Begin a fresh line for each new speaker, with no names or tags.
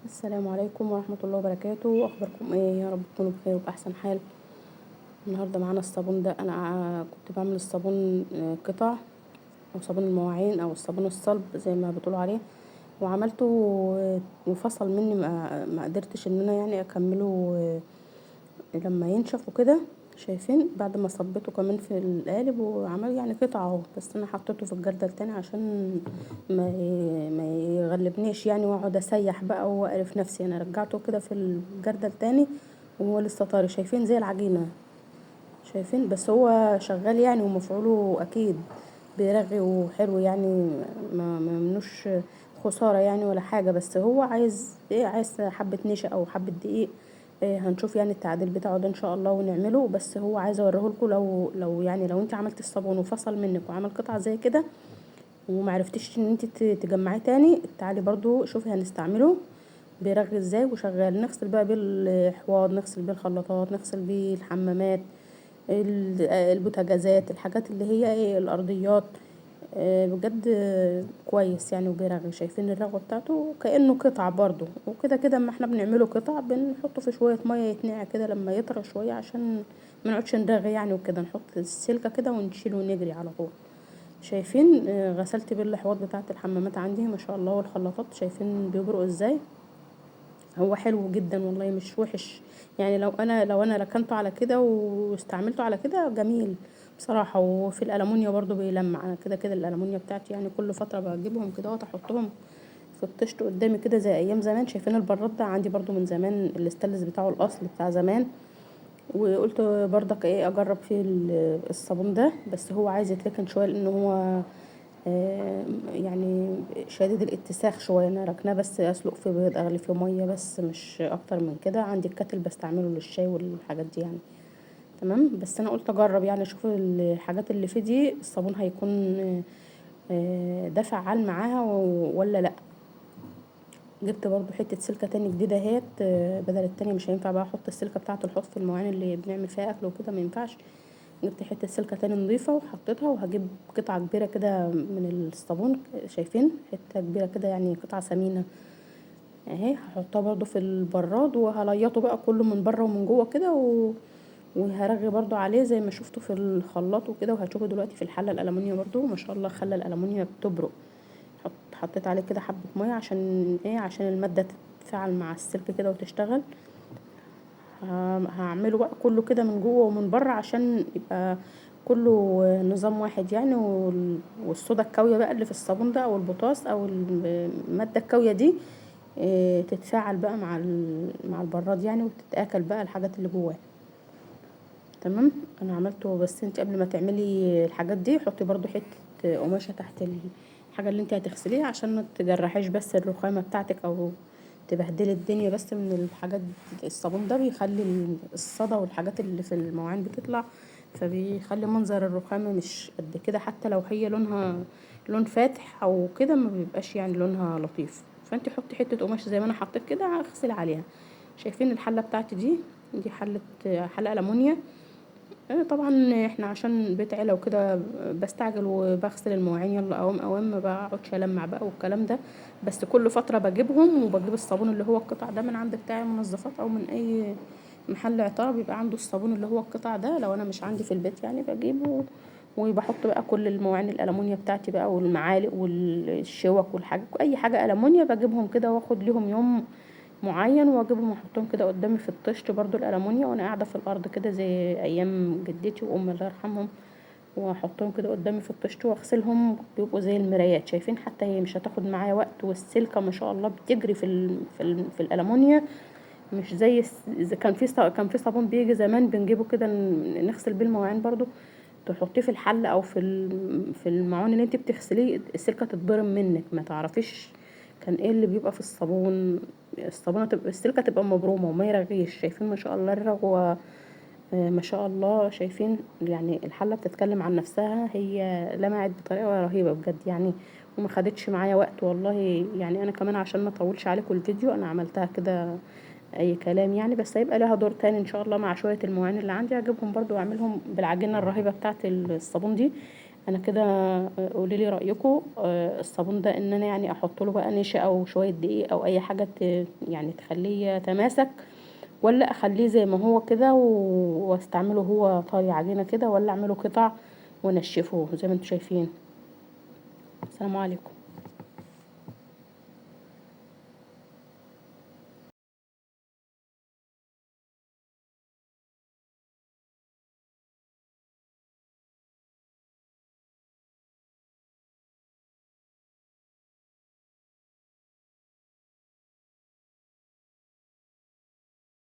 السلام عليكم ورحمة الله وبركاته. اخباركم ايه؟ يا رب تكونوا بخير وبأحسن حال. النهارده معانا الصابون ده. انا كنت بعمل الصابون قطع، او صابون المواعين او الصابون الصلب زي ما بتقولوا عليه، وعملته وفصل مني، ما قدرتش ان انا يعني اكمله لما ينشف وكده. شايفين بعد ما صبيته كمان في القالب وعمل يعني قطعه اهو، بس انا حطيته في الجردل تاني عشان ما يغلبنيش يعني، واقعد اسيح بقى واقرف نفسي. انا رجعته كده في الجردل تاني وهو لسه طاري. شايفين زي العجينه؟ شايفين؟ بس هو شغال يعني، ومفعوله اكيد بيرغي وحلو يعني، ما منوش خسارة يعني ولا حاجة. بس هو عايز ايه؟ عايز حبة نشا او حبة دقيق. إيه، هنشوف يعني التعديل بتاعه ده ان شاء الله ونعمله. بس هو عايز اوريهولكوا، لو يعني لو انت عملت الصابون وفصل منك وعمل قطعة زي كده ومعرفتيش ان انت تجمعيه تاني، تعالي برضو شوفي هنستعمله بيرغي ازاي وشغال. نغسل بقى بيه الحواض، نغسل بيه الخلاطات، نغسل بيه الحمامات، البوتاجازات، الحاجات اللي هي ايه، الارضيات. بجد كويس يعني وبيرغي. شايفين الرغوه بتاعته كأنه قطع برضو. وكده كده اما احنا بنعمله قطع بنحطه في شويه ميه يتنقع كده لما يطرى شويه، عشان ما نقعدش نرغي يعني وكده. نحط السلكه كده ونشيله ونجري على طول. شايفين؟ غسلت بيه الحواض بتاعه الحمامات عندي ما شاء الله، والخلاطات شايفين بيبرقوا ازاي. هو حلو جدا والله، مش وحش يعني. لو انا ركنته على كده واستعملته على كده جميل بصراحه. وفي الالمونيا برضو بيلمع. انا كده كده الالمونيا بتاعتي يعني كل فتره بجيبهم كده واحطهم في الطشت قدامي كده زي ايام زمان. شايفين البراد ده عندي برضو من زمان، الاستانلس بتاعه الاصل بتاع زمان. وقلت برضك ايه اجرب فيه الصابون ده. بس هو عايز يتركن شويه لان هو يعني شديد الاتساخ شويه. انا راكناه بس اسلق فيه بيض، اغلي فيه ميه، بس مش اكتر من كده. عندي الكاتل بستعمله للشاي والحاجات دي يعني. تمام. بس انا قلت اجرب يعني اشوف الحاجات اللي فيه دي الصابون هيكون ده فعال معاها ولا لا. جبت برضو حته سلكه تاني جديده اهيت، بدل التانية. مش هينفع بقى احط السلكه بتاعه الحوض في المواعين اللي بنعمل فيها اكل وكده، ما ينفعش. جبت حته سلكه تاني نظيفه وحطيتها، وهجيب قطعه كبيره كده من الصابون. شايفين حته كبيره كده يعني قطعه ثمينه اهي. هحطها برضو في البراد وهليطه بقى كله من بره ومن جوه كده وهرغي برضو عليه زي ما شفتوا في الخلاط وكده. وهتشوفوا دلوقتي في الحله الالومنيا برضو ما شاء الله خلى الالومنيا بتبرق. حطيت عليه كده حبه ميه عشان ايه؟ عشان الماده تتفاعل مع السلك كده وتشتغل. هعمله بقى كله كده من جوه ومن بره عشان يبقى كله نظام واحد يعني. والصودا الكاوية بقى اللي في الصابون ده او البوتاس او المادة الكاوية دي تتفاعل بقى مع البراد يعني، وتتاكل بقى الحاجات اللي جواه. تمام. انا عملته. بس انت قبل ما تعملي الحاجات دي حطي برضو حته قماشه تحت الحاجه اللي انت هتغسليها عشان ما تجرحيش بس الرخامه بتاعتك او تبهدلي الدنيا. بس من الحاجات الصابون ده بيخلي الصدى والحاجات اللي في المواعين بتطلع، فبيخلي منظر الرخامه مش قد كده. حتى لو هي لونها لون فاتح او كده ما بيبقاش يعني لونها لطيف. فانت حطي حته قماشه زي ما انا حطيت كده اغسل عليها. شايفين الحله بتاعتي دي حله ألمونيا. طبعا احنا عشان بيت عيله وكده بستعجل وبغسل المواعين يلا اوام اوام، ما بقعدش المع بقى والكلام ده. بس كل فتره بجيبهم وبجيب الصابون اللي هو القطع ده من عند بتاع منظفات او من اي محل عطاره بيبقى عنده الصابون اللي هو القطع ده. لو انا مش عندي في البيت يعني بجيبه وبحط بقى كل المواعين الالمونيا بتاعتي بقى والمعالق والشوك والحاجه اي حاجه المونيا بجيبهم كده واخد ليهم يوم معين واجيبهم واحطهم كده قدامي في الطشت برضو الالمونيا وانا قاعده في الارض كده زي ايام جدتي وامي الله يرحمهم. واحطهم كده قدامي في الطشت واغسلهم بيبقوا زي المرايات. شايفين؟ حتى هي مش هتاخد معايا وقت، والسلكه ما شاء الله بتجري في الالمونيا. مش زي إذا كان في صابون بيجي زمان بنجيبه كده نغسل بيه المواعين برضو، تحطيه في الحل او في المعون اللي انت بتغسليه السلكه تتبرم منك ما تعرفيش كان ايه اللي بيبقى في الصابون. الصابونه تبقى السلكه تبقى مبرومه وما يرغيش. شايفين ما شاء الله الرغوه؟ ما شاء الله. شايفين يعني الحله بتتكلم عن نفسها. هي لمعت بطريقه رهيبه بجد يعني، وما خدتش معايا وقت والله يعني. انا كمان عشان ما اطولش عليكم الفيديو انا عملتها كده اي كلام يعني. بس هيبقى لها دور تاني ان شاء الله مع شويه المواعين اللي عندي هجيبهم برضو واعملهم بالعجينه الرهيبه بتاعه الصابون دي. انا كده قوليلي رأيكم. الصابون ده ان انا يعني احط له بقى نشا او شوية دقيق او اي حاجة يعني تخليه يتماسك، ولا اخليه زي ما هو كده واستعمله هو طري عجينة كده، ولا اعمله قطع وانشفه زي ما انتوا شايفين. السلام عليكم.